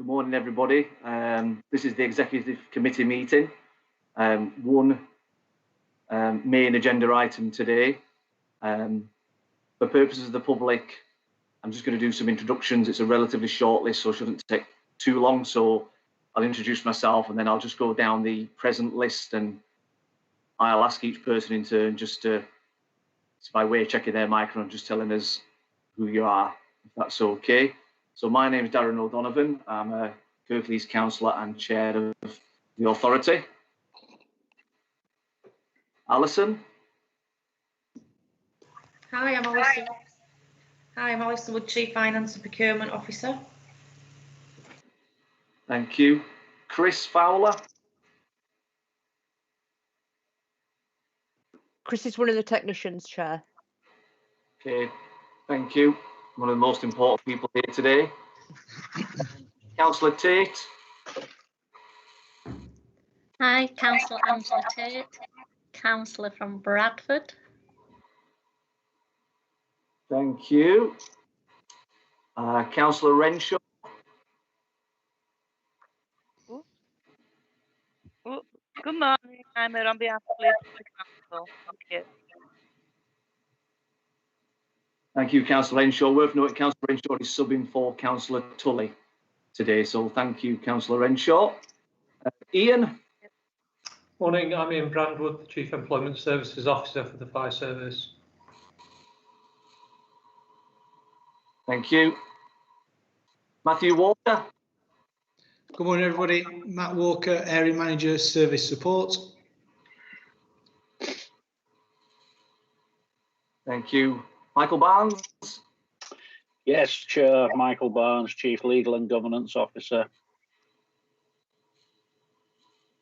Good morning, everybody. This is the Executive Committee meeting. One main agenda item today. For purposes of the public, I'm just going to do some introductions. It's a relatively short list, so it shouldn't take too long. So I'll introduce myself and then I'll just go down the present list and I'll ask each person in turn just to, by way of checking their microphone, just telling us who you are, if that's okay. So my name is Darren O'Donovan. I'm a Kirklees councillor and chair of the authority. Alison. Hi, I'm Alison. Hi, I'm Alison Wood, Chief Finance and Procurement Officer. Thank you. Chris Fowler. Chris is one of the technicians, Chair. Okay, thank you. One of the most important people here today. Councillor Tate. Hi, Councillor Angela Tate, councillor from Bradford. Thank you. Councillor Renshaw. Good morning. I'm here on behalf of the council. Thank you. Thank you, Councillor Renshaw. Worth noting, Councillor Renshaw is subbing for Councillor Tully today, so thank you, Councillor Renshaw. Ian. Morning, I'm Ian Brandwood, the Chief Employment Services Officer for the Fire Service. Thank you. Matthew Walker. Good morning, everybody. Matt Walker, Area Manager, Service Support. Thank you. Michael Barnes. Yes, Chair, Michael Barnes, Chief Legal and Governance Officer.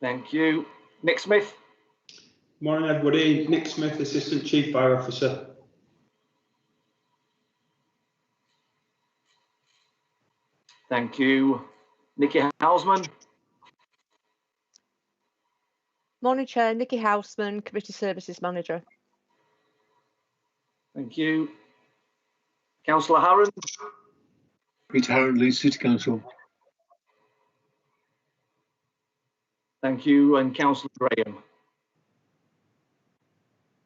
Thank you. Nick Smith. Morning, everybody. Nick Smith, Assistant Chief Fire Officer. Thank you. Nikki Houseman. Morning, Chair. Nikki Houseman, Committee Services Manager. Thank you. Councillor Harron. Peter Harron, Leeds City Council. Thank you. And Councillor Graham.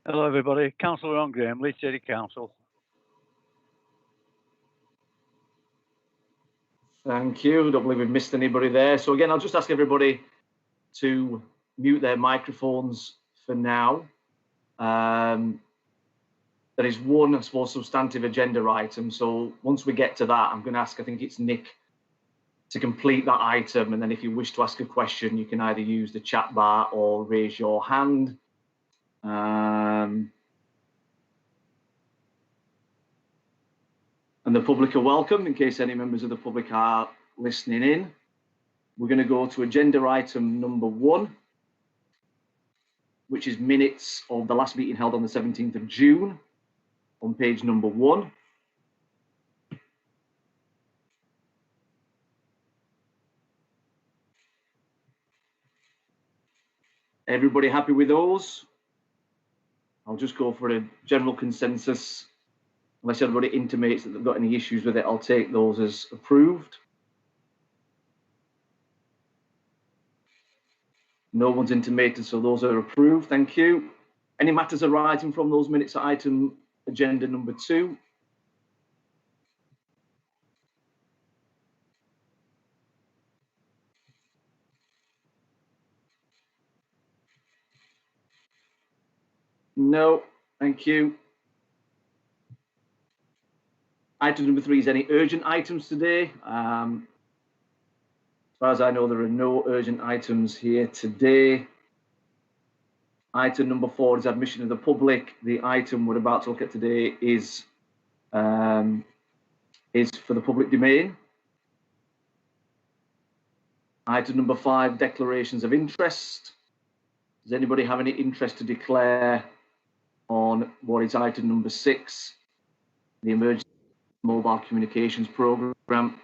Hello, everybody. Councillor Ron Graham, Leeds City Council. Thank you. Don't believe we've missed anybody there. So again, I'll just ask everybody to mute their microphones for now. There is one, I suppose, substantive agenda item. So once we get to that, I'm going to ask, I think it's Nick, to complete that item. And then if you wish to ask a question, you can either use the chat bar or raise your hand. And the public are welcome in case any members of the public are listening in. We're going to go to agenda item number 1, which is minutes of the last meeting held on the 17th of June on page number 1. Everybody happy with those? I'll just go for a general consensus. Unless everybody intimates that they've got any issues with it, I'll take those as approved. No one's intimated, so those are approved. Thank you. Any matters arising from those minutes at item agenda number 2? No, thank you. Item number 3 is any urgent items today. As far as I know, there are no urgent items here today. Item number 4 is admission of the public. The item we're about to look at today is for the public domain. Item number 5, declarations of interest. Does anybody have any interest to declare on what is item number 6, the emergency mobile communications program?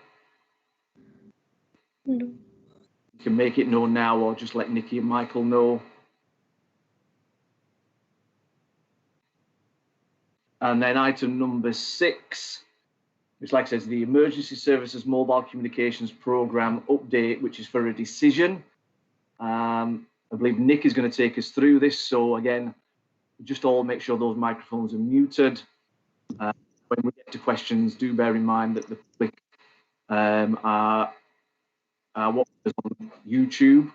No. You can make it known now or just let Nikki and Michael know. And then item number 6, which, like I said, is the Emergency Services Mobile Communications Programme update, which is for a decision. I believe Nick is going to take us through this. So again, just all make sure those microphones are muted. When we get to questions, do bear in mind that the public are watching us on YouTube.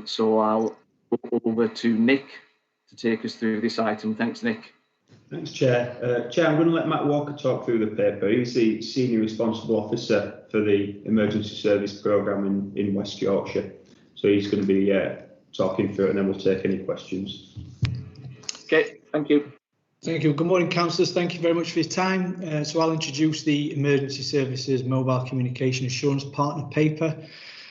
So I'll go over to Nick to take us through this item. Thanks, Nick. Thanks, Chair. Chair, I'm going to let Matt Walker talk through the paper. He's the Senior Responsible Officer for the Emergency Service Programme in West Yorkshire. So he's going to be talking through it, and then we'll take any questions. Okay, thank you. Thank you. Good morning, councillors. Thank you very much for your time. So I'll introduce the Emergency Services Mobile Communication Assurance Partner paper.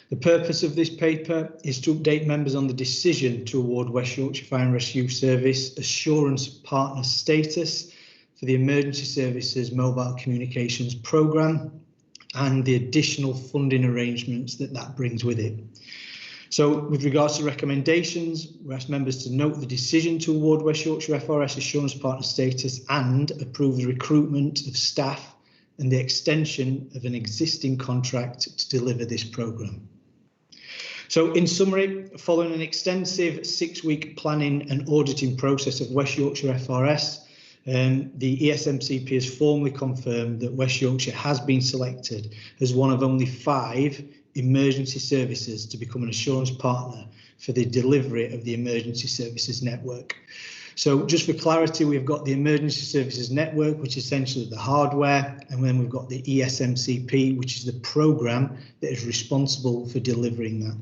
The purpose of this paper is to update members on the decision to award West Yorkshire Fire and Rescue Service Assurance Partner status for the Emergency Services Mobile Communications Programme and the additional funding arrangements that brings with it. So with regards to recommendations, we ask members to note the decision to award West Yorkshire FRS Assurance Partner status and approve the recruitment of staff and the extension of an existing contract to deliver this programme. So in summary, following an extensive 6-week planning and auditing process of West Yorkshire FRS, the ESMCP has formally confirmed that West Yorkshire has been selected as one of only 5 emergency services to become an assurance partner for the delivery of the emergency services network. So just for clarity, we've got the emergency services network, which is essentially the hardware, and then we've got the ESMCP, which is the programme that is responsible for delivering that.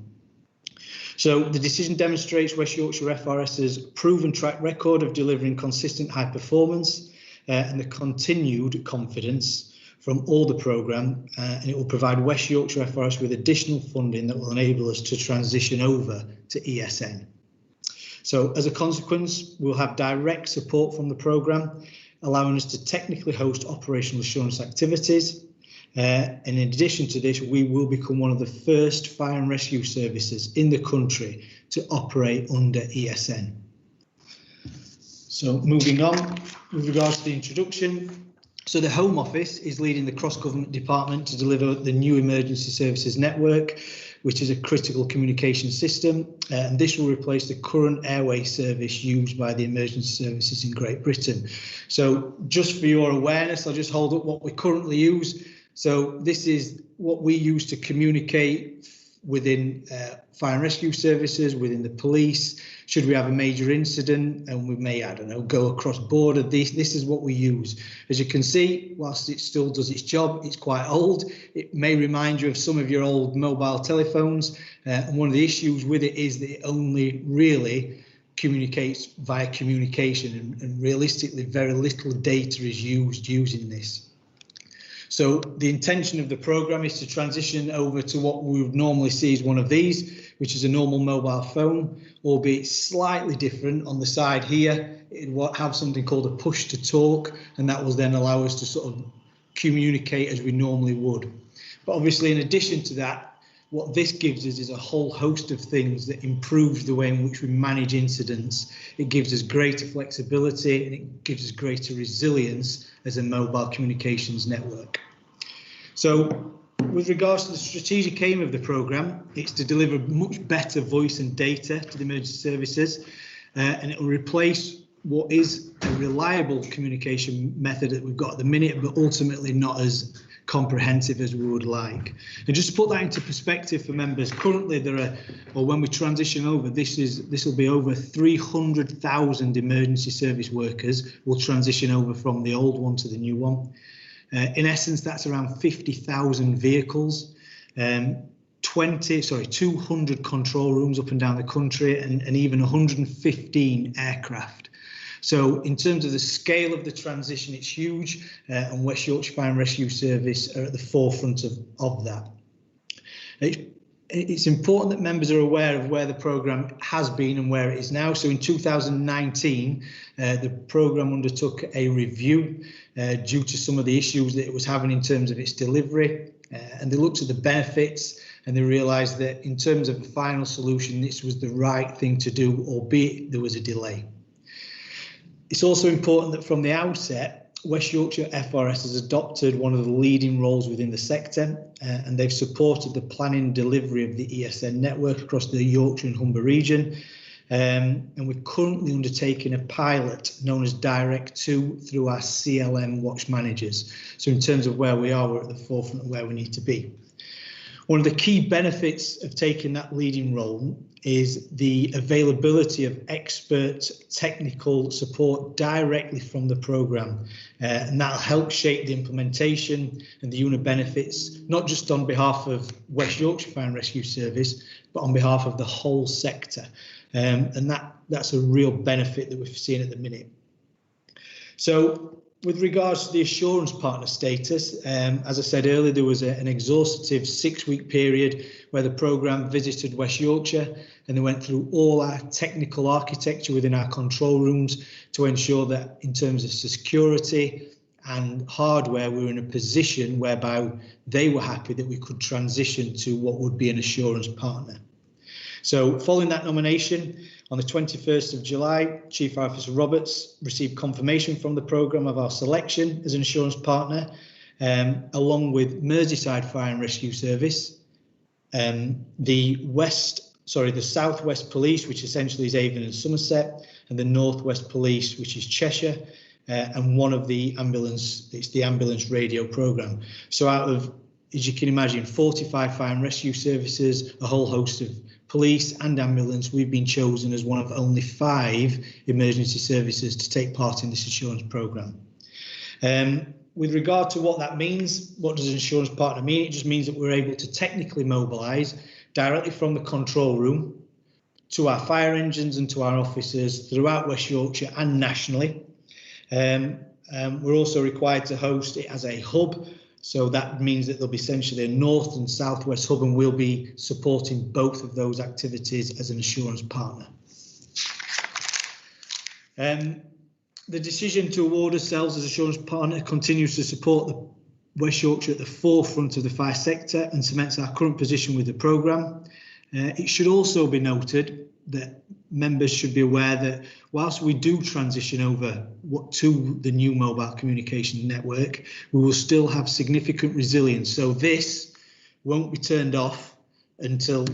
So the decision demonstrates West Yorkshire FRS's proven track record of delivering consistent high performance and the continued confidence from all the programme, and it will provide West Yorkshire FRS with additional funding that will enable us to transition over to ESN. So as a consequence, we'll have direct support from the programme, allowing us to technically host operational assurance activities. And in addition to this, we will become one of the first fire and rescue services in the country to operate under ESN. So moving on, with regards to the introduction, so the Home Office is leading the cross-government department to deliver the new emergency services network, which is a critical communication system, and this will replace the current airway service used by the emergency services in Great Britain. So just for your awareness, I'll just hold up what we currently use. So this is what we use to communicate within fire and rescue services, within the police. Should we have a major incident and we may, I don't know, go across border, this is what we use. As you can see, whilst it still does its job, it's quite old. It may remind you of some of your old mobile telephones. And one of the issues with it is that it only really communicates via communication, and realistically very little data is used using this. So the intention of the programme is to transition over to what we would normally see as one of these, which is a normal mobile phone, albeit slightly different. On the side here, it will have something called a push to talk, and that will then allow us to sort of communicate as we normally would. But obviously, in addition to that, what this gives us is a whole host of things that improves the way in which we manage incidents. It gives us greater flexibility and it gives us greater resilience as a mobile communications network. So with regards to the strategic aim of the programme, it's to deliver much better voice and data to the emergency services, and it will replace what is a reliable communication method that we've got at the minute, but ultimately not as comprehensive as we would like. And just to put that into perspective for members, currently there are, or when we transition over, this will be over 300,000 emergency service workers will transition over from the old one to the new one. In essence, that's around 50,000 vehicles, 200 control rooms up and down the country, and even 115 aircraft. So in terms of the scale of the transition, it's huge, and West Yorkshire Fire and Rescue Service are at the forefront of that. It's important that members are aware of where the programme has been and where it is now. So in 2019, the programme undertook a review due to some of the issues that it was having in terms of its delivery, and they looked at the benefits and they realised that in terms of a final solution, this was the right thing to do, albeit there was a delay. It's also important that from the outset, West Yorkshire FRS has adopted one of the leading roles within the sector, and they've supported the planning and delivery of the ESN network across the Yorkshire and Humber region. And we're currently undertaking a pilot known as Direct 2 through our CLM Watch Managers. So in terms of where we are, we're at the forefront of where we need to be. One of the key benefits of taking that leading role is the availability of expert technical support directly from the programme, and that'll help shape the implementation and the unit benefits, not just on behalf of West Yorkshire Fire and Rescue Service, but on behalf of the whole sector. And that's a real benefit that we've seen at the minute. So with regards to the assurance partner status, as I said earlier, there was an exhaustive 6-week period where the programme visited West Yorkshire, and they went through all our technical architecture within our control rooms to ensure that in terms of security and hardware, we were in a position whereby they were happy that we could transition to what would be an assurance partner. So following that nomination, on the 21st of July, Chief Officer Roberts received confirmation from the programme of our selection as an assurance partner, along with Merseyside Fire and Rescue Service, the South West Police, which essentially is Avon and Somerset, and the North West Police, which is Cheshire, and one of the ambulance, it's the ambulance radio programme. So out of, as you can imagine, 45 fire and rescue services, a whole host of police and ambulance, we've been chosen as one of only 5 emergency services to take part in this assurance programme. With regard to what that means, what does an assurance partner mean? It just means that we're able to technically mobilise directly from the control room to our fire engines and to our officers throughout West Yorkshire and nationally. We're also required to host it as a hub. So that means that there'll be essentially a north and southwest hub, and we'll be supporting both of those activities as an assurance partner. The decision to award ourselves as assurance partner continues to support the West Yorkshire at the forefront of the fire sector and cements our current position with the programme. It should also be noted that members should be aware that whilst we do transition over to the new mobile communication network, we will still have significant resilience. So this won't be turned off until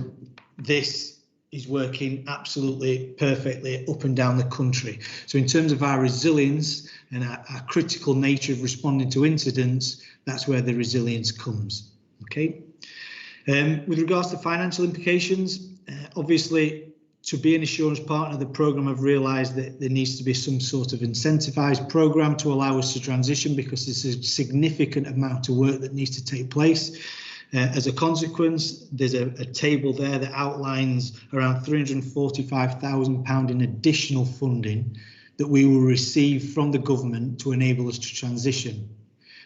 this is working absolutely perfectly up and down the country. So in terms of our resilience and our critical nature of responding to incidents, that's where the resilience comes. Okay. With regards to financial implications, obviously, to be an assurance partner, the programme have realised that there needs to be some sort of incentivised programme to allow us to transition, because there's a significant amount of work that needs to take place. As a consequence, there's a table there that outlines around £345,000 in additional funding that we will receive from the government to enable us to transition.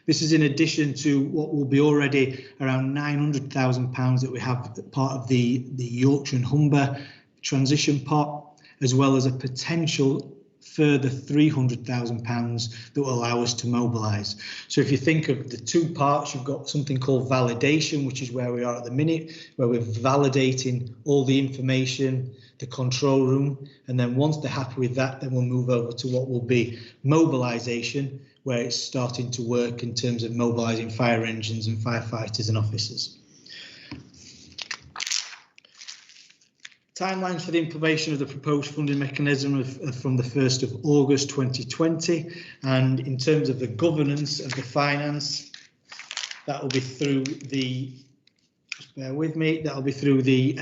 This is in addition to what will be already around £900,000 that we have part of the Yorkshire and Humber transition pot, as well as a potential further £300,000 that will allow us to mobilise. So if you think of the 2 parts, you've got something called validation, which is where we are at the minute, where we're validating all the information, the control room, and then once they're happy with that, then we'll move over to what will be mobilisation, where it's starting to work in terms of mobilising fire engines and firefighters and officers. Timelines for the implementation of the proposed funding mechanism from the 1st of August 2020, and in terms of the governance of the finance, that will be through the, just bear with me, that will be through the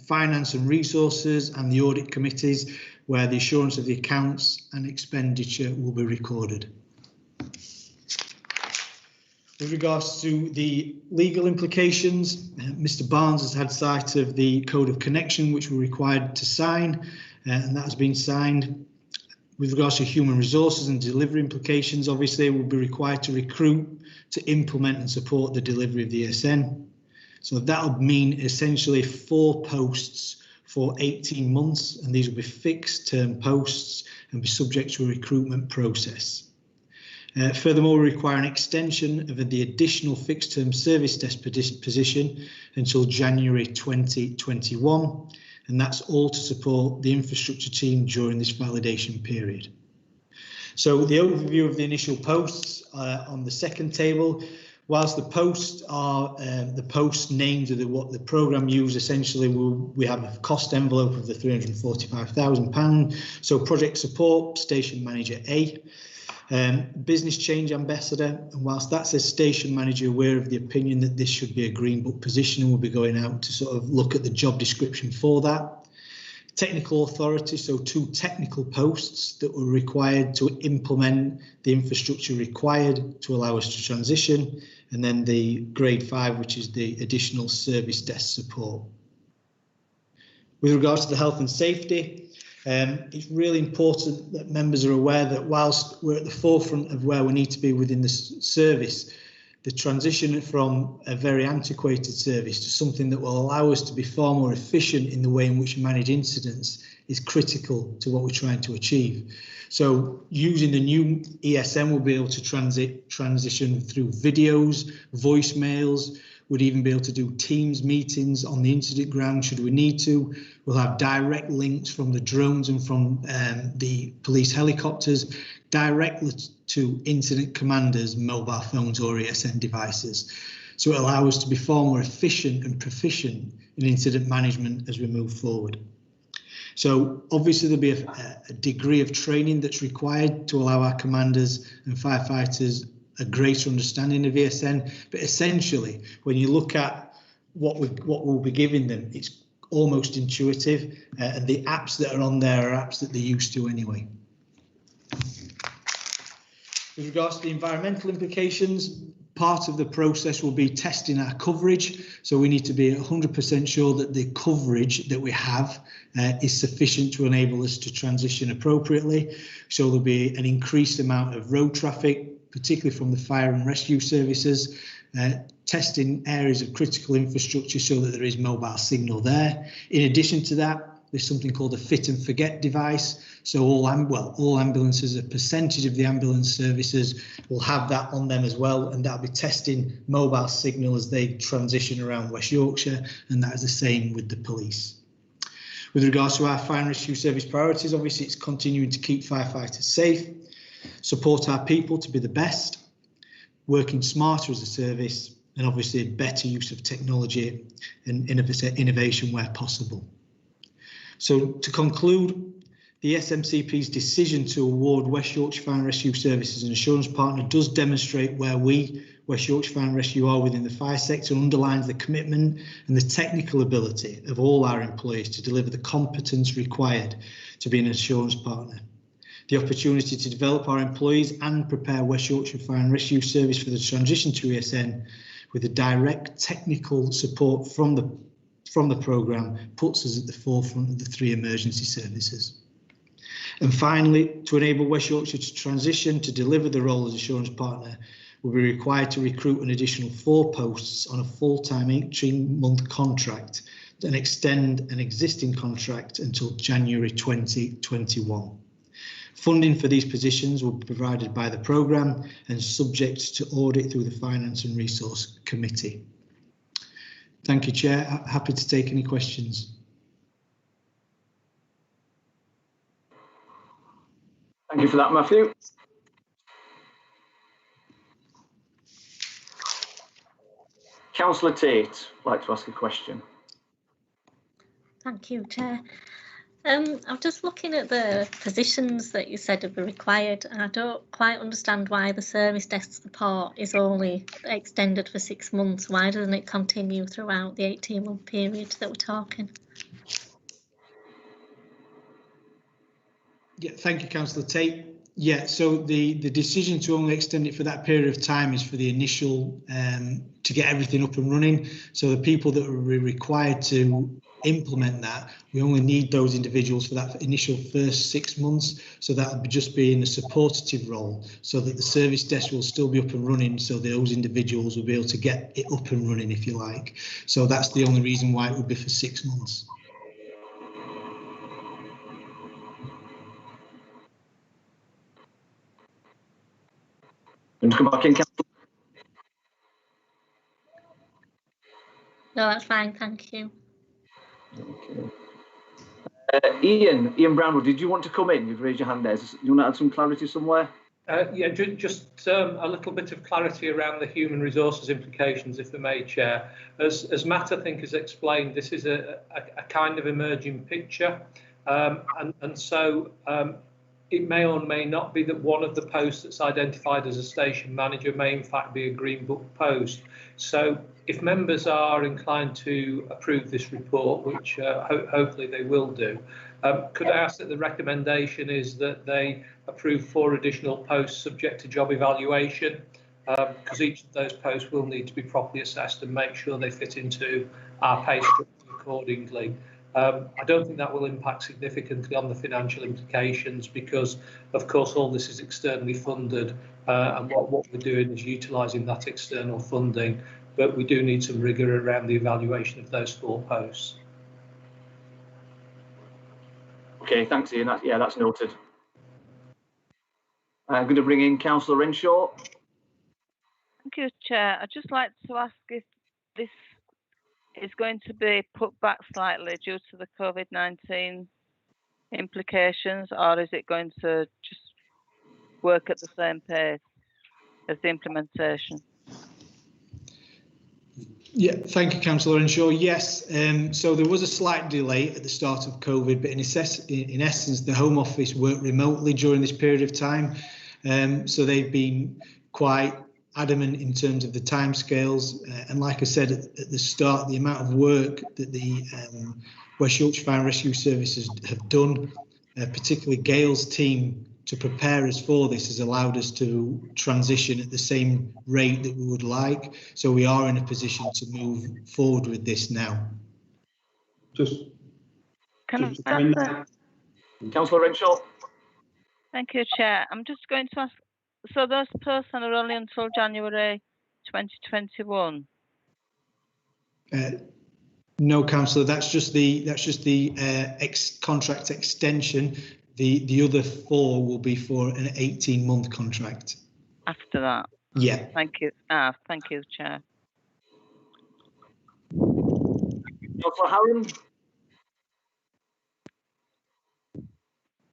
finance and resources and the audit committees, where the assurance of the accounts and expenditure will be recorded. With regards to the legal implications, Mr. Barnes has had sight of the Code of Connection, which we're required to sign, and that has been signed. With regards to human resources and delivery implications, obviously we'll be required to recruit, to implement and support the delivery of the ESN. So that'll mean essentially 4 posts for 18 months, and these will be fixed term posts and be subject to a recruitment process. Furthermore, we require an extension of the additional fixed term service desk position until January 2021, and that's all to support the infrastructure team during this validation period. So the overview of the initial posts on the second table, whilst the posts are the post names of what the programme use, essentially we have a cost envelope of the £345,000. So project support, station manager A, business change ambassador, and whilst that says station manager, aware of the opinion that this should be a green book position, and we'll be going out to sort of look at the job description for that. Technical authority, so 2 technical posts that were required to implement the infrastructure required to allow us to transition, and then the grade 5, which is the additional service desk support. With regards to the health and safety, it's really important that members are aware that whilst we're at the forefront of where we need to be within the service, the transition from a very antiquated service to something that will allow us to be far more efficient in the way in which we manage incidents is critical to what we're trying to achieve. So using the new ESN, we'll be able to transition through videos, voicemails. We'd even be able to do Teams meetings on the incident ground should we need to. We'll have direct links from the drones and from the police helicopters directly to incident commanders' mobile phones or ESN devices. So it allows us to be far more efficient and proficient in incident management as we move forward. So obviously there'll be a degree of training that's required to allow our commanders and firefighters a greater understanding of ESN, but essentially when you look at what we'll be giving them, it's almost intuitive, and the apps that are on there are apps that they're used to anyway. With regards to the environmental implications, part of the process will be testing our coverage. So we need to be 100% sure that the coverage that we have is sufficient to enable us to transition appropriately. So there'll be an increased amount of road traffic, particularly from the fire and rescue services, testing areas of critical infrastructure so that there is mobile signal there. In addition to that, there's something called a fit and forget device. So all ambulances, a percentage of the ambulance services will have that on them as well, and that'll be testing mobile signal as they transition around West Yorkshire, and that is the same with the police. With regards to our fire and rescue service priorities, obviously it's continuing to keep firefighters safe, support our people to be the best, working smarter as a service, and obviously a better use of technology and innovation where possible. So to conclude, the SMCP's decision to award West Yorkshire Fire and Rescue Services an assurance partner does demonstrate where we, West Yorkshire Fire and Rescue, are within the fire sector, and underlines the commitment and the technical ability of all our employees to deliver the competence required to be an assurance partner. The opportunity to develop our employees and prepare West Yorkshire Fire and Rescue Service for the transition to ESN with the direct technical support from the programme puts us at the forefront of the 3 emergency services. And finally, to enable West Yorkshire to transition to deliver the role as assurance partner, we'll be required to recruit an additional 4 posts on a full-time 18-month contract and extend an existing contract until January 2021. Funding for these positions will be provided by the programme and subject to audit through the Finance and Resource Committee. Thank you, Chair. Happy to take any questions. Thank you for that, Matthew. Councillor Tate would like to ask a question. Thank you, Chair. I'm just looking at the positions that you said are required, and I don't quite understand why the service desk support is only extended for 6 months. Why doesn't it continue throughout the 18-month period that we're talking? Yeah, thank you, Councillor Tate. Yeah, so the decision to only extend it for that period of time is for the initial to get everything up and running. So the people that are required to implement that, we only need those individuals for that initial first 6 months. So that will just be in a supportive role, so that the service desk will still be up and running. So those individuals will be able to get it up and running, if you like. So that's the only reason why it would be for 6 months. And come back in, Councillor. No, that's fine. Thank you. Okay. Ian Brownwood, did you want to come in? You've raised your hand there. You want to add some clarity somewhere? Yeah, just a little bit of clarity around the human resources implications, if I may, Chair. As Matt, I think, has explained, this is a kind of emerging picture. And so it may or may not be that one of the posts that's identified as a station manager may in fact be a Green Book post. So if members are inclined to approve this report, which hopefully they will do, could I ask that the recommendation is that they approve 4 additional posts subject to job evaluation, because each of those posts will need to be properly assessed and make sure they fit into our pay structure accordingly. I don't think that will impact significantly on the financial implications because, of course, all this is externally funded and what we're doing is utilising that external funding, but we do need some rigour around the evaluation of those 4 posts. Okay, thanks, Ian. That's noted. I'm going to bring in Councillor Renshaw. Thank you, Chair. I'd just like to ask if this is going to be put back slightly due to the COVID-19 implications, or is it going to just work at the same pace as the implementation? Yeah, thank you, Councillor Renshaw. Yes, so there was a slight delay at the start of COVID, but in essence, the Home Office worked remotely during this period of time. So they've been quite adamant in terms of the timescales. And like I said at the start, the amount of work that the West Yorkshire Fire and Rescue Services have done, particularly Gail's team, to prepare us for this has allowed us to transition at the same rate that we would like. So we are in a position to move forward with this now. Councillor Renshaw. Thank you, Chair. I'm just going to ask, so those posts are only until January 2021? No, Councillor, that's just the contract extension. The other 4 will be for an 18-month contract. After that? Yeah. Thank you. Thank you, Chair. Councillor Harron.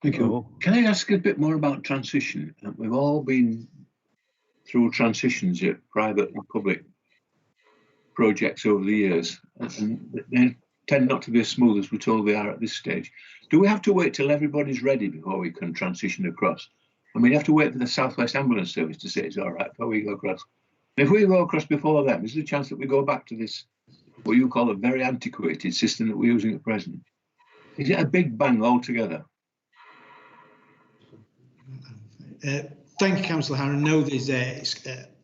Thank you. Can I ask a bit more about transition? We've all been through transitions at private and public projects over the years, and they tend not to be as smooth as we're told they are at this stage. Do we have to wait till everybody's ready before we can transition across? I mean, you have to wait for the South West Ambulance Service to say it's all right before we go across. And if we go across before them, is there a chance that we go back to this, what you call a very antiquated system that we're using at present? Is it a big bang altogether? Thank you, Councillor Harron. No, there's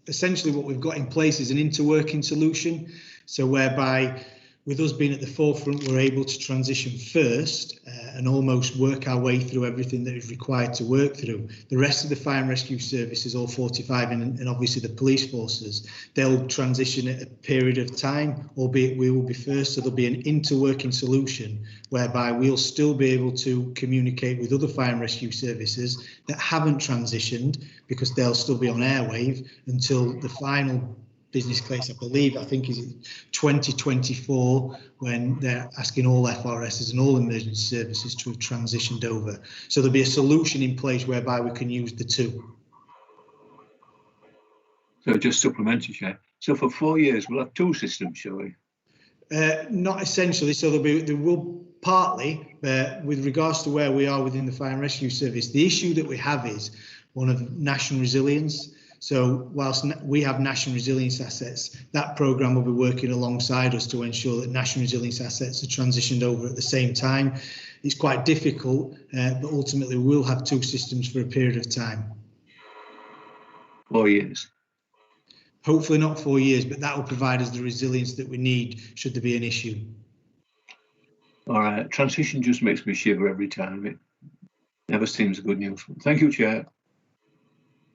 essentially what we've got in place is an interworking solution. So whereby, with us being at the forefront, we're able to transition first and almost work our way through everything that is required to work through. The rest of the fire and rescue services, all 45 and obviously the police forces, they'll transition at a period of time, albeit we will be first. So there'll be an interworking solution whereby we'll still be able to communicate with other fire and rescue services that haven't transitioned, because they'll still be on airwave until the final business case, I think is 2024, when they're asking all FRSs and all emergency services to have transitioned over. So there'll be a solution in place whereby we can use the 2. So just supplementary, Chair. So for 4 years, we'll have 2 systems, shall we? Not essentially. So there will partly, with regards to where we are within the fire and rescue service, the issue that we have is one of national resilience. So whilst we have national resilience assets, that programme will be working alongside us to ensure that national resilience assets are transitioned over at the same time. It's quite difficult, but ultimately we'll have 2 systems for a period of time. 4 years? Hopefully not 4 years, but that will provide us the resilience that we need should there be an issue. All right, transition just makes me shiver every time. It never seems good news. Thank you, Chair.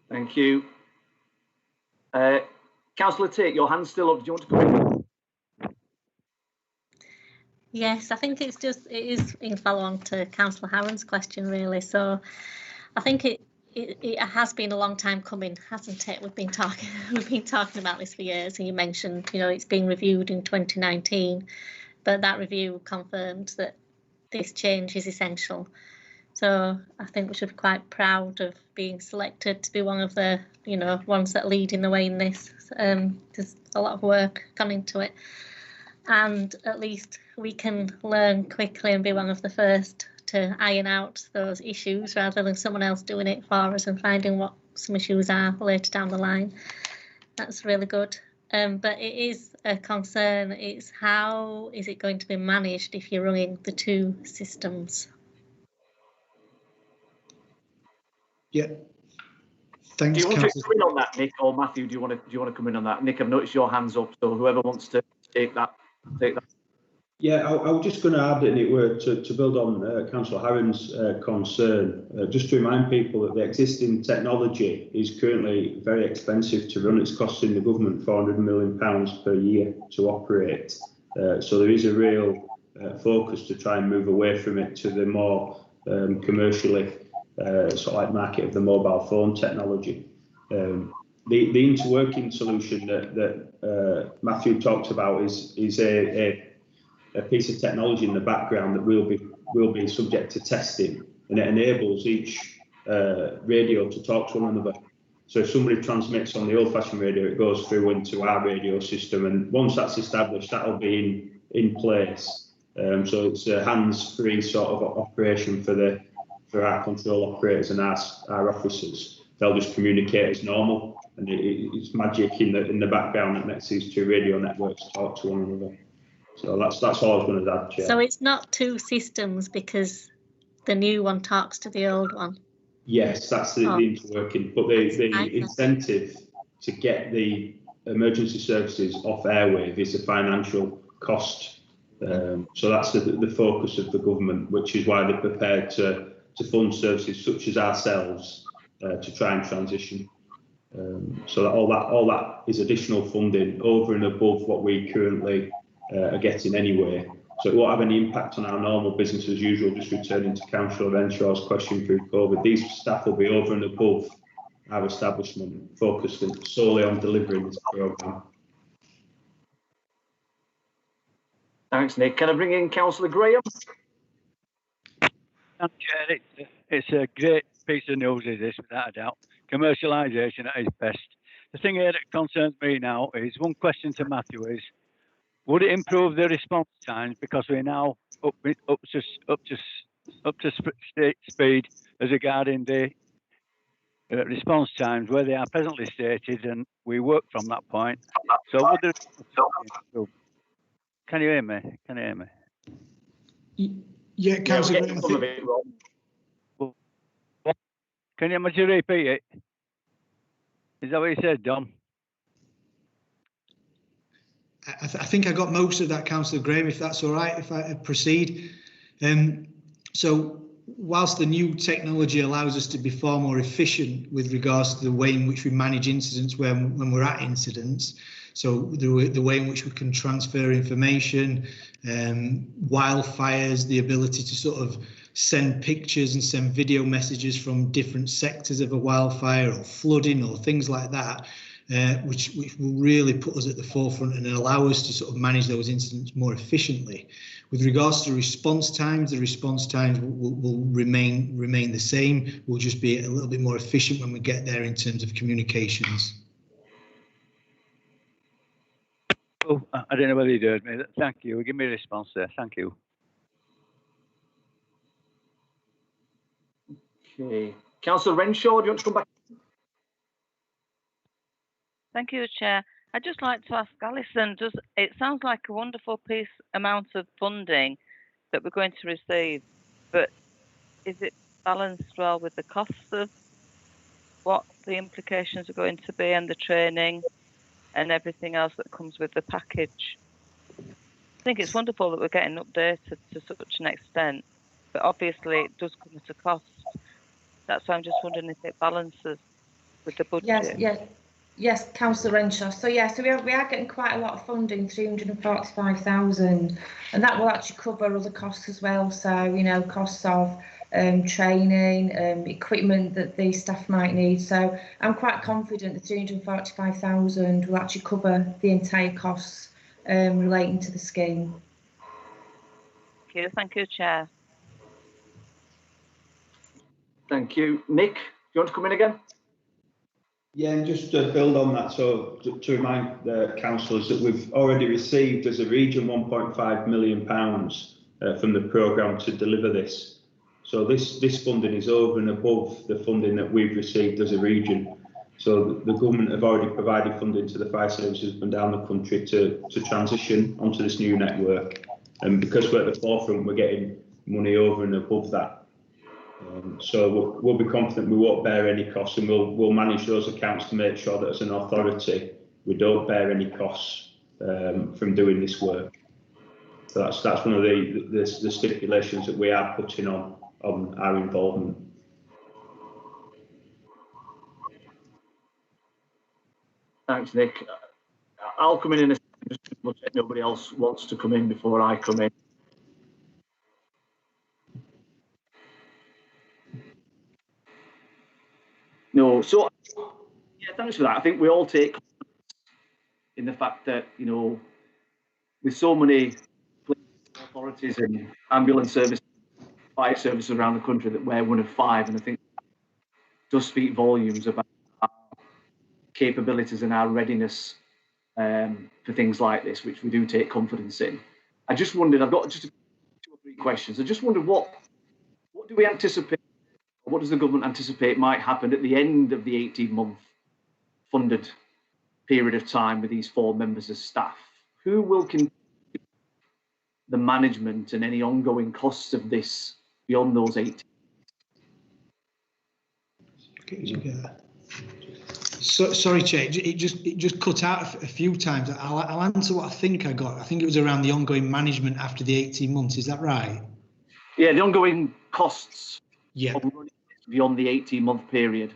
Thank you. Councillor Tate, your hand's still up. Do you want to come in? Yes, I think it is in follow on to Councillor Harron's question, really. So I think it has been a long time coming, hasn't it? We've been talking about this for years, and you mentioned, it's being reviewed in 2019, but that review confirmed that this change is essential. So I think we should be quite proud of being selected to be one of the, ones that are leading the way in this. There's a lot of work gone into it, and at least we can learn quickly and be one of the first to iron out those issues rather than someone else doing it for us and finding what some issues are later down the line. That's really good. But it is a concern. It's how is it going to be managed if you're running the two systems? Yeah. Thanks, do you want to Councillor. come in on that, Nick, or Matthew? Do you want to come in on that? Nick, I've noticed your hands up, so whoever wants to take that. Yeah, I was just going to add in it word to build on Councillor Harron's concern, just to remind people that the existing technology is currently very expensive to run. It's costing the government £400 million per year to operate. So there is a real focus to try and move away from it to the more commercially sort of like market of the mobile phone technology. The interworking solution that Matthew talked about is a piece of technology in the background that will be subject to testing, and it enables each radio to talk to one another. So if somebody transmits on the old-fashioned radio, it goes through into our radio system, and once that's established, that'll be in place. So it's a hands-free sort of operation for our control operators and our officers. They'll just communicate as normal, and it's magic in the background that makes these two radio networks talk to one another. So that's all I was going to add, Chair. So it's not two systems because the new one talks to the old one? Yes, that's the interworking. But the incentive to get the emergency services off airwave is a financial cost. So that's the focus of the government, which is why they're prepared to fund services such as ourselves to try and transition. So that all that is additional funding over and above what we currently are getting anyway. So it won't have any impact on our normal business as usual, just returning to Councillor Renshaw's question through COVID. These staff will be over and above our establishment, focusing solely on delivering this programme. Thanks, Nick. Can I bring in Councillor Graham? It's a great piece of news, is this, without a doubt. Commercialisation at its best. The thing here that concerns me now is one question to Matthew is, would it improve the response times because we're now up to speed as regarding the response times where they are presently stated, and we work from that point. So would the can you hear me? Can you hear me? Yeah, Councillor. Can you repeat it? Is that what you said, Dom? I think I got most of that, Councillor Graham, if that's all right, if I proceed. So whilst the new technology allows us to be far more efficient with regards to the way in which we manage incidents when we're at incidents, so the way in which we can transfer information, wildfires, the ability to sort of send pictures and send video messages from different sectors of a wildfire or flooding or things like that, which will really put us at the forefront and allow us to sort of manage those incidents more efficiently. With regards to response times, the response times will remain the same. We'll just be a little bit more efficient when we get there in terms of communications. Oh, I don't know whether you heard me. Thank you. Give me a response there. Thank you. Okay. Councillor Renshaw, do you want to come back? Thank you, Chair. I'd just like to ask Alison, it sounds like a wonderful amount of funding that we're going to receive, but is it balanced well with the costs of what the implications are going to be and the training and everything else that comes with the package? I think it's wonderful that we're getting updated to such an extent, but obviously it does come at a cost. That's why I'm just wondering if it balances with the budget. Yes, Councillor Renshaw. So we are getting quite a lot of funding, 345,000, and that will actually cover other costs as well. So costs of training, equipment that the staff might need. So I'm quite confident the 345,000 will actually cover the entire costs relating to the scheme. Thank you, Chair. Thank you. Nick, do you want to come in again? Yeah, and just to build on that, so to remind the councillors that we've already received as a region £1.5 million from the programme to deliver this. So this funding is over and above the funding that we've received as a region. So the government have already provided funding to the fire services from down the country to transition onto this new network. And because we're at the forefront, we're getting money over and above that. So we'll be confident we won't bear any costs, and we'll manage those accounts to make sure that as an authority we don't bear any costs from doing this work. So that's one of the stipulations that we are putting on our involvement. Thanks, Nick. I'll come in a second, just to double check nobody else wants to come in before I come in. No, so yeah, thanks for that. I think we all take in the fact that, you know, with so many authorities and ambulance services, fire services around the country, that we're one of 5, and I think it does speak volumes about our capabilities and our readiness for things like this, which we do take confidence in. I just wondered, I've got just 2 or 3 questions. I just wondered what do we anticipate, or what does the government anticipate might happen at the end of the 18-month funded period of time with these 4 members of staff? Who will continue the management and any ongoing costs of this beyond those 18? So, sorry, Chair, it just cut out a few times. I'll answer what I think I got. I think it was around the ongoing management after the 18 months. Is that right? Yeah, the ongoing costs. Yeah. Beyond the 18-month period.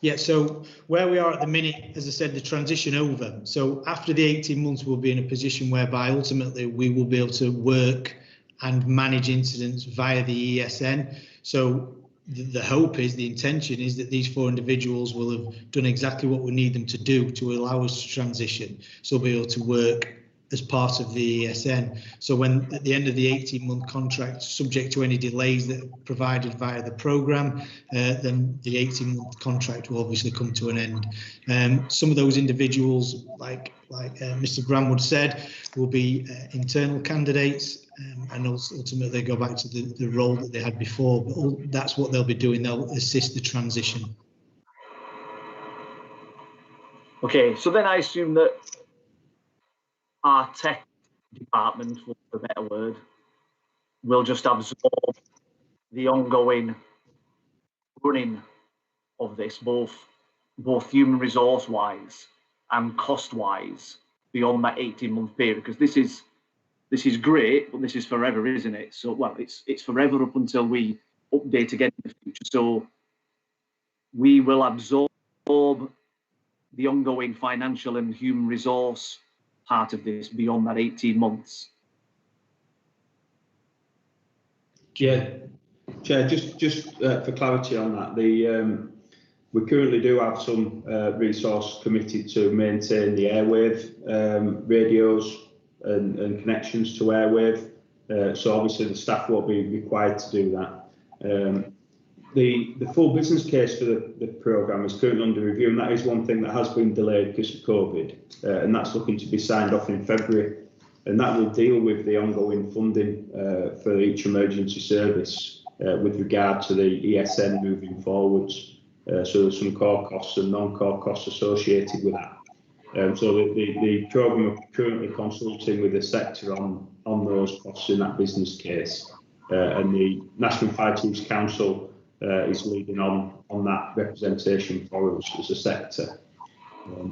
Yeah, so where we are at the minute, as I said, the transition over. So after the 18 months, we'll be in a position whereby ultimately we will be able to work and manage incidents via the ESN. So the hope is, the intention is that these 4 individuals will have done exactly what we need them to do to allow us to transition. So we'll be able to work as part of the ESN. So when at the end of the 18-month contract, subject to any delays that are provided via the programme, then the 18-month contract will obviously come to an end. Some of those individuals, like Mr. Granwood said, will be internal candidates, and ultimately they go back to the role that they had before. But that's what they'll be doing. They'll assist the transition. Okay, so then I assume that our tech department, for a better word, will just absorb the ongoing running of this, both human resource wise and cost wise, beyond that 18-month period. Because this is great, but this is forever, isn't it? So, well, it's forever up until we update again in the future. So we will absorb the ongoing financial and human resource part of this beyond that 18 months. Yeah, Chair, just for clarity on that, we currently do have some resource committed to maintain the airwave radios and connections to airwave. So obviously the staff won't be required to do that. The full business case for the programme is currently under review, and that is one thing that has been delayed because of COVID, and that's looking to be signed off in February. And that will deal with the ongoing funding for each emergency service with regard to the ESN moving forwards. So there's some core costs and non-core costs associated with that. So the programme are currently consulting with the sector on those costs in that business case, and the National Fire Chiefs Council is leading on that representation for us as a sector.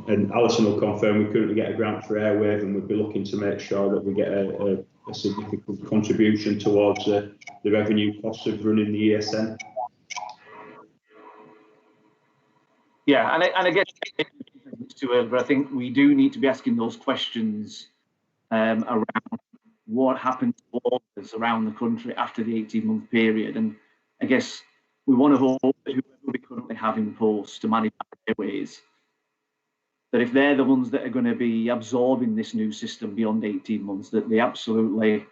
And Alison will confirm we currently get a grant for airwave, and we'll be looking to make sure that we get a significant contribution towards the revenue costs of running the ESN. Yeah, and I guess it's too early, but I think we do need to be asking those questions around what happens to orders around the country after the 18-month period. And I guess we want to hope that whoever we currently have in post to manage airways, that if they're the ones that are going to be absorbing this new system beyond 18 months, that they absolutely,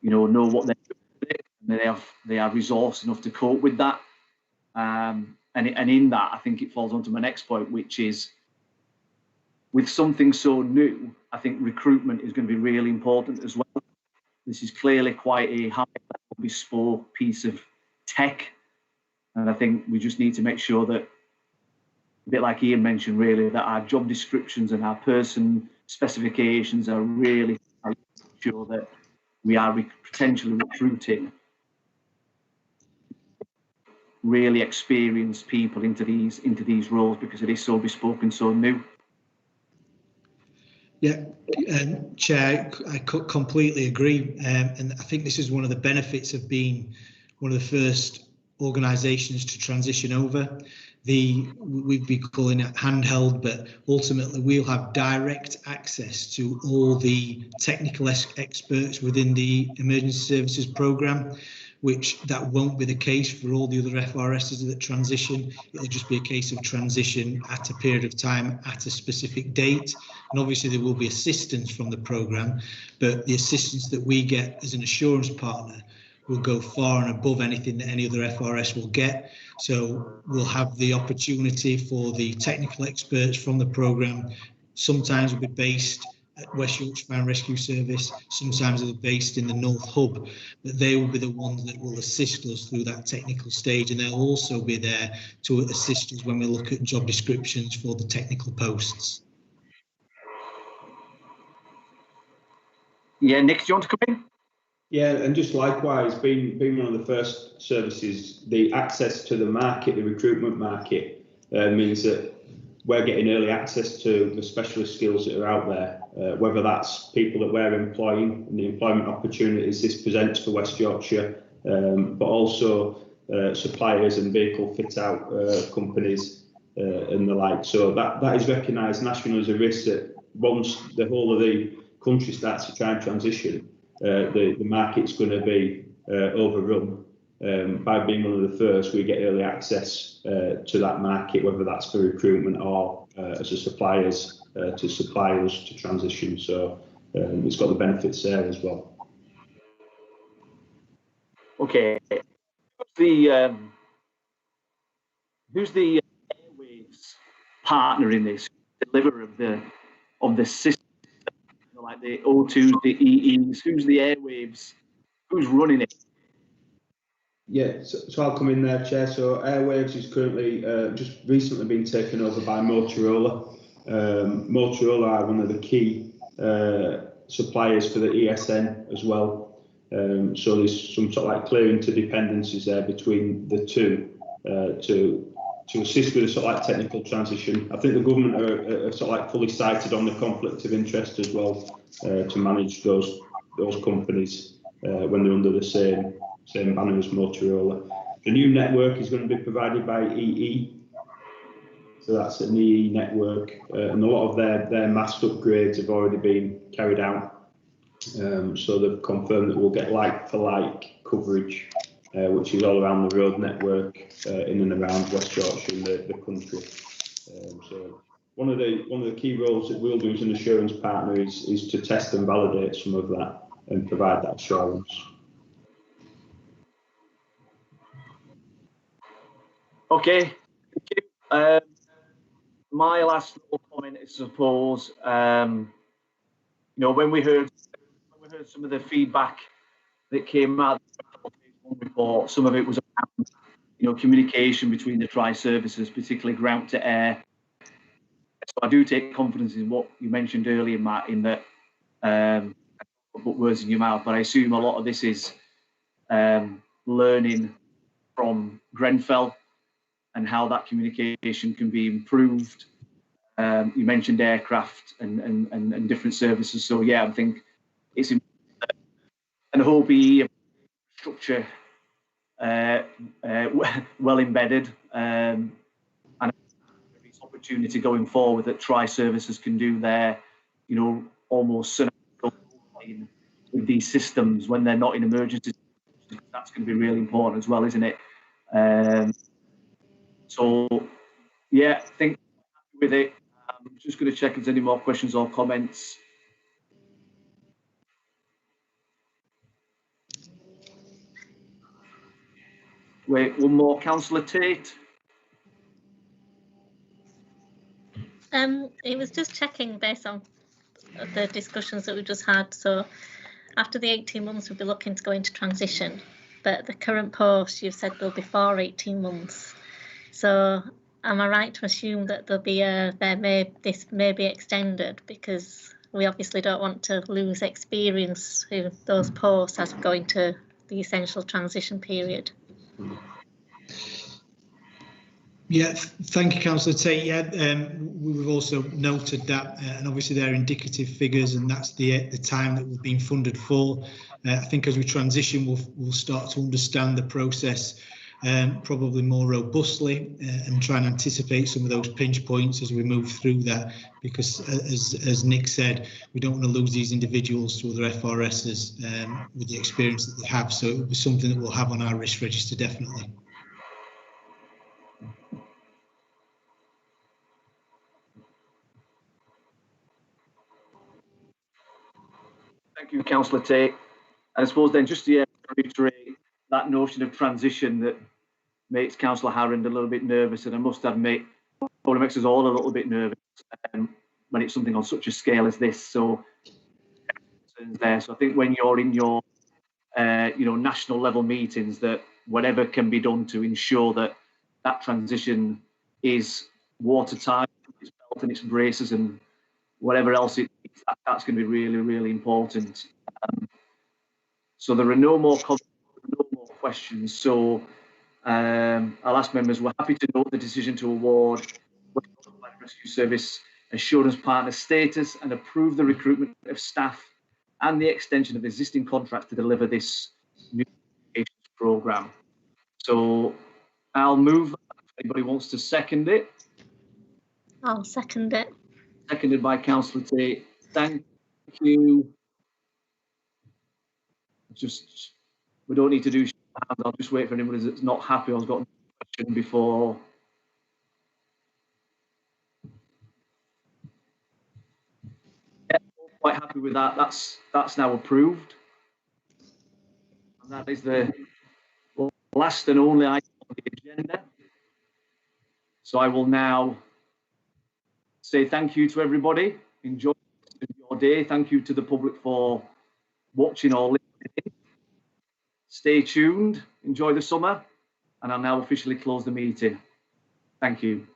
know what they're doing, and they are resourced enough to cope with that. And in that, I think it falls onto my next point, which is with something so new, I think recruitment is going to be really important as well. This is clearly quite a high-level bespoke piece of tech, and I think we just need to make sure that, a bit like Ian mentioned, really, that our job descriptions and our person specifications are really sure that we are potentially recruiting really experienced people into these roles, because it is so bespoke and so new. Yeah, Chair, I completely agree, and I think this is one of the benefits of being one of the first organisations to transition over. We'd be calling it handheld, but ultimately we'll have direct access to all the technical experts within the emergency services programme, which that won't be the case for all the other FRSs that transition. It'll just be a case of transition at a period of time at a specific date. And obviously there will be assistance from the programme, but the assistance that we get as an assurance partner will go far and above anything that any other FRS will get. So we'll have the opportunity for the technical experts from the programme. Sometimes will be based at West Yorkshire Fire and Rescue Service, sometimes they're based in the North Hub, but they will be the ones that will assist us through that technical stage, and they'll also be there to assist us when we look at job descriptions for the technical posts. Yeah, Nick, do you want to come in? Yeah, and just likewise, being one of the first services, the access to the market, the recruitment market, means that we're getting early access to the specialist skills that are out there, whether that's people that we're employing and the employment opportunities this presents for West Yorkshire, but also suppliers and vehicle fit-out companies and the like. So that is recognised nationally as a risk that once the whole of the country starts to try and transition, the market's going to be overrun. By being one of the first, we get early access to that market, whether that's for recruitment or as a suppliers to supply us to transition. So it's got the benefits there as well. Okay. Who's the Airwaves partner in this? Deliverer of the system, like the O2s, the EEs. Who's the Airwaves? Who's running it? Yeah, so I'll come in there, Chair. So Airwaves is currently just recently been taken over by Motorola. Motorola are one of the key suppliers for the ESN as well. So there's some sort of like clear interdependencies there between the two to assist with a sort of like technical transition. I think the government are sort of like fully sighted on the conflict of interest as well to manage those companies when they're under the same banner as Motorola. The new network is going to be provided by EE. So that's an EE network, and a lot of their mast upgrades have already been carried out. So they've confirmed that we'll get like-for-like coverage, which is all around the road network in and around West Yorkshire and the country. So one of the key roles that we'll do as an assurance partner is to test and validate some of that and provide that assurance. Okay, thank you. My last little comment is, suppose, when we heard some of the feedback that came out of the report, some of it was around, communication between the tri-services, particularly ground to air. So I do take confidence in what you mentioned earlier, Matt, in that, put words in your mouth, but I assume a lot of this is learning from Grenfell and how that communication can be improved. You mentioned aircraft and different services. So yeah, I think it's important, and the whole BE structure well embedded, and it's opportunity going forward that tri-services can do their, almost with these systems when they're not in emergency. That's going to be really important as well, isn't it? So yeah, I think with it, I'm just going to check if there's any more questions or comments. Wait, one more, Councillor Tate. It was just checking based on the discussions that we just had. So after the 18 months, we'll be looking to go into transition. But the current post, you've said they'll be for 18 months. So am I right to assume that there'll be this may be extended, because we obviously don't want to lose experience in those posts as we go into the essential transition period? Yeah, thank you, Councillor Tate. Yeah, we've also noted that, and obviously they're indicative figures, and that's the time that we've been funded for. I think as we transition, we'll start to understand the process probably more robustly, and try and anticipate some of those pinch points as we move through that, because as Nick said, we don't want to lose these individuals to other FRSs with the experience that they have. So it will be something that we'll have on our risk register, definitely. Thank you, Councillor Tate. And I suppose then just to reiterate that notion of transition that makes Councillor Harrand a little bit nervous, and I must admit, probably makes us all a little bit nervous when it's something on such a scale as this. So there. So I think when you're in your national level meetings, that whatever can be done to ensure that that transition is watertight, it's belt and its braces and whatever else it is, that's going to be really, really important. So there are no more questions. So I'll ask members, we're happy to note the decision to award West Yorkshire Fire Rescue Service assurance partner status and approve the recruitment of staff and the extension of existing contracts to deliver this new programme. So I'll move. If anybody wants to second it. I'll second it. Seconded by Councillor Tate. Thank you. We don't need to do hands. I'll just wait for anybody that's not happy or has got a question before. Yeah, quite happy with that. That's now approved. And that is the last and only item on the agenda. So I will now say thank you to everybody. Enjoy your day. Thank you to the public for watching or listening. Stay tuned. Enjoy the summer. And I'll now officially close the meeting. Thank you.